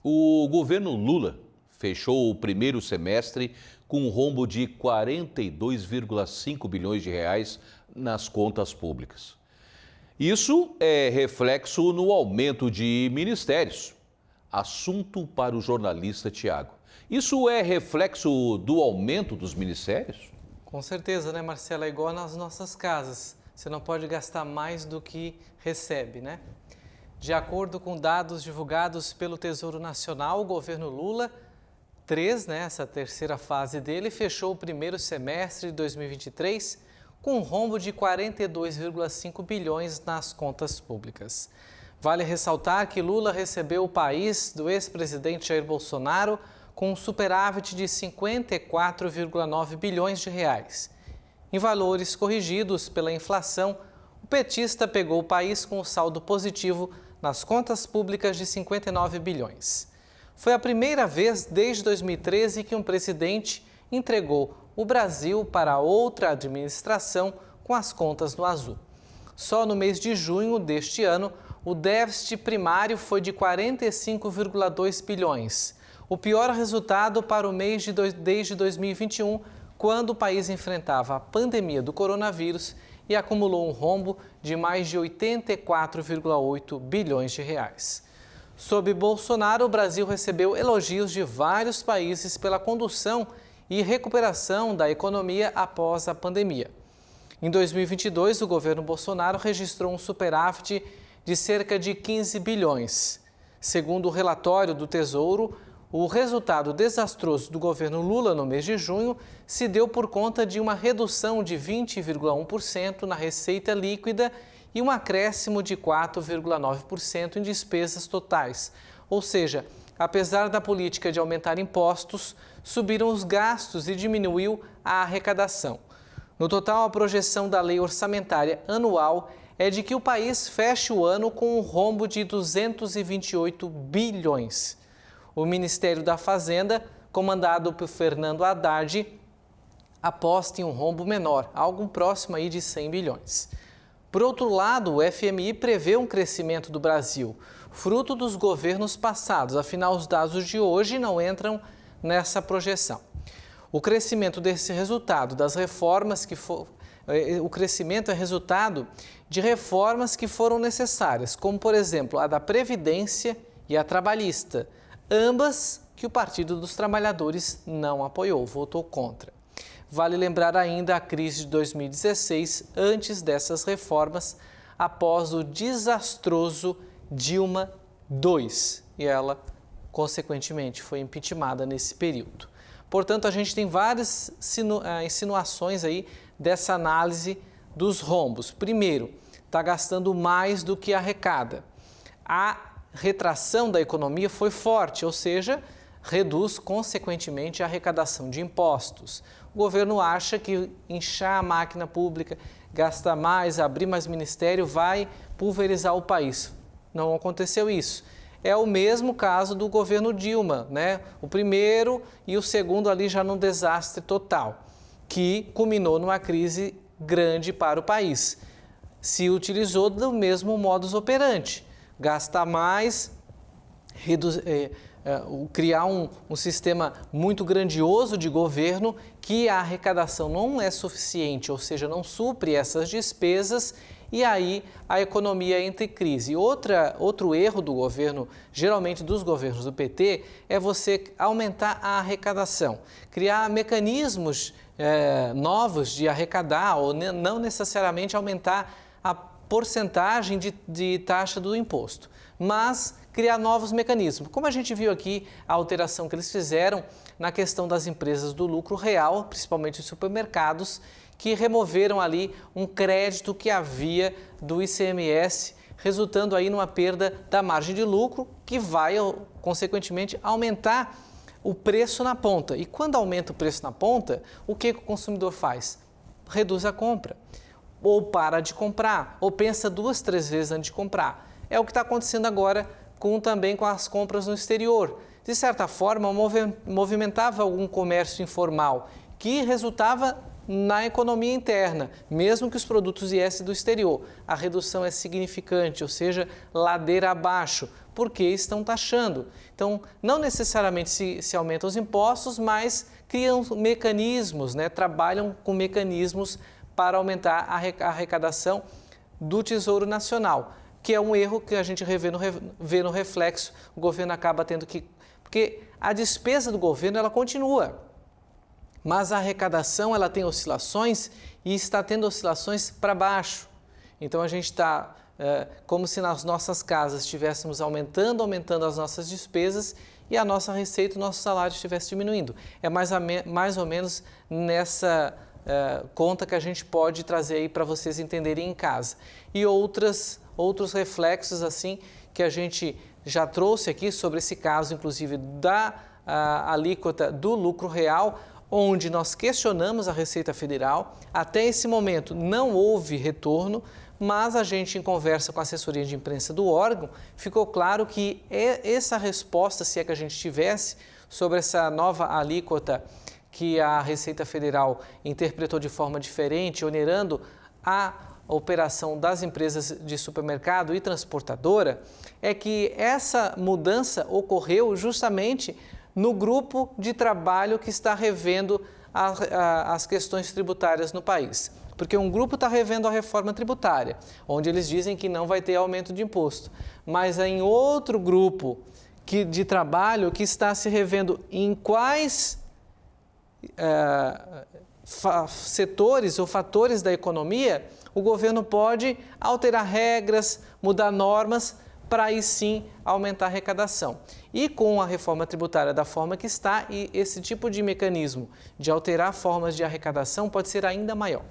O governo Lula fechou o primeiro semestre com um rombo de 42,5 bilhões de reais nas contas públicas. Isso é reflexo no aumento de ministérios. Assunto para o jornalista Tiago. Isso é reflexo do aumento dos ministérios? Com certeza, né, Marcela? É igual nas nossas casas. Você não pode gastar mais do que recebe, né? De acordo com dados divulgados pelo Tesouro Nacional, o governo Lula 3, né, essa terceira fase dele, fechou o primeiro semestre de 2023 com um rombo de 42,5 bilhões nas contas públicas. Vale ressaltar que Lula recebeu o país do ex-presidente Jair Bolsonaro com um superávit de 54,9 bilhões de reais. Em valores corrigidos pela inflação, o petista pegou o país com um saldo positivo nas contas públicas de 59 bilhões. Foi a primeira vez desde 2013 que um presidente entregou o Brasil para outra administração com as contas no azul. Só no mês de junho deste ano, o déficit primário foi de 45,2 bilhões, o pior resultado para o mês desde 2021, quando o país enfrentava a pandemia do coronavírus e acumulou um rombo de mais de 84,8 bilhões de reais. Sob Bolsonaro, o Brasil recebeu elogios de vários países pela condução e recuperação da economia após a pandemia. Em 2022, o governo Bolsonaro registrou um superávit de cerca de 15 bilhões. Segundo o relatório do Tesouro, o resultado desastroso do governo Lula no mês de junho se deu por conta de uma redução de 20,1% na receita líquida e um acréscimo de 4,9% em despesas totais. Ou seja, apesar da política de aumentar impostos, subiram os gastos e diminuiu a arrecadação. No total, a projeção da lei orçamentária anual é de que o país feche o ano com um rombo de 228 bilhões. O Ministério da Fazenda, comandado por Fernando Haddad, aposta em um rombo menor, algo próximo aí de 100 bilhões. Por outro lado, o FMI prevê um crescimento do Brasil, fruto dos governos passados, afinal os dados de hoje não entram nessa projeção. O crescimento desse resultado das reformas o crescimento é resultado de reformas que foram necessárias, como por exemplo a da Previdência e a Trabalhista, ambas que o Partido dos Trabalhadores não apoiou, votou contra. Vale lembrar ainda a crise de 2016, antes dessas reformas, após o desastroso Dilma II, e ela, consequentemente, foi impeachmentada nesse período. Portanto, a gente tem várias insinuações aí dessa análise dos rombos. Primeiro, está gastando mais do que arrecada. A retração da economia foi forte, ou seja, reduz consequentemente a arrecadação de impostos. O governo acha que inchar a máquina pública, gastar mais, abrir mais ministério, vai pulverizar o país. Não aconteceu isso. É o mesmo caso do governo Dilma, né? O primeiro e o segundo ali já num desastre total, que culminou numa crise grande para o país. Se utilizou do mesmo modus operandi, gastar mais, criar um sistema muito grandioso de governo que a arrecadação não é suficiente, ou seja, não supre essas despesas e aí a economia entra em crise. Outro erro do governo, geralmente dos governos do PT, é você aumentar a arrecadação, criar mecanismos novos de arrecadar ou não necessariamente aumentar a porcentagem de taxa do imposto, mas criar novos mecanismos. Como a gente viu aqui, a alteração que eles fizeram na questão das empresas do lucro real, principalmente os supermercados, que removeram ali um crédito que havia do ICMS, resultando aí numa perda da margem de lucro, que vai, consequentemente, aumentar o preço na ponta. E quando aumenta o preço na ponta, o que o consumidor faz? Reduz a compra, ou para de comprar, ou pensa 2, 3 vezes antes de comprar. É o que está acontecendo agora também com as compras no exterior. De certa forma, movimentava algum comércio informal, que resultava na economia interna, mesmo que os produtos viessem do exterior. A redução é significante, ou seja, ladeira abaixo, porque estão taxando. Então, não necessariamente se aumentam os impostos, mas criam mecanismos, né? Trabalham com mecanismos para aumentar a arrecadação do Tesouro Nacional, que é um erro que a gente vê no reflexo. O governo acaba tendo que... Porque a despesa do governo, ela continua, mas a arrecadação, ela tem oscilações e está tendo oscilações para baixo. Então, a gente está como se nas nossas casas estivéssemos aumentando as nossas despesas e a nossa receita, o nosso salário estivesse diminuindo. É mais ou menos nessa conta que a gente pode trazer aí para vocês entenderem em casa. E outros reflexos assim que a gente já trouxe aqui sobre esse caso, inclusive da alíquota do lucro real, onde nós questionamos a Receita Federal. Até esse momento não houve retorno, mas a gente, em conversa com a assessoria de imprensa do órgão, ficou claro que essa resposta, se é que a gente tivesse, sobre essa nova alíquota que a Receita Federal interpretou de forma diferente, onerando a operação das empresas de supermercado e transportadora, é que essa mudança ocorreu justamente no grupo de trabalho que está revendo as questões tributárias no país. Porque um grupo está revendo a reforma tributária, onde eles dizem que não vai ter aumento de imposto. Mas é em outro grupo de trabalho que está se revendo em quais setores ou fatores da economia o governo pode alterar regras, mudar normas, para aí sim aumentar a arrecadação. E com a reforma tributária da forma que está, esse tipo de mecanismo de alterar formas de arrecadação pode ser ainda maior.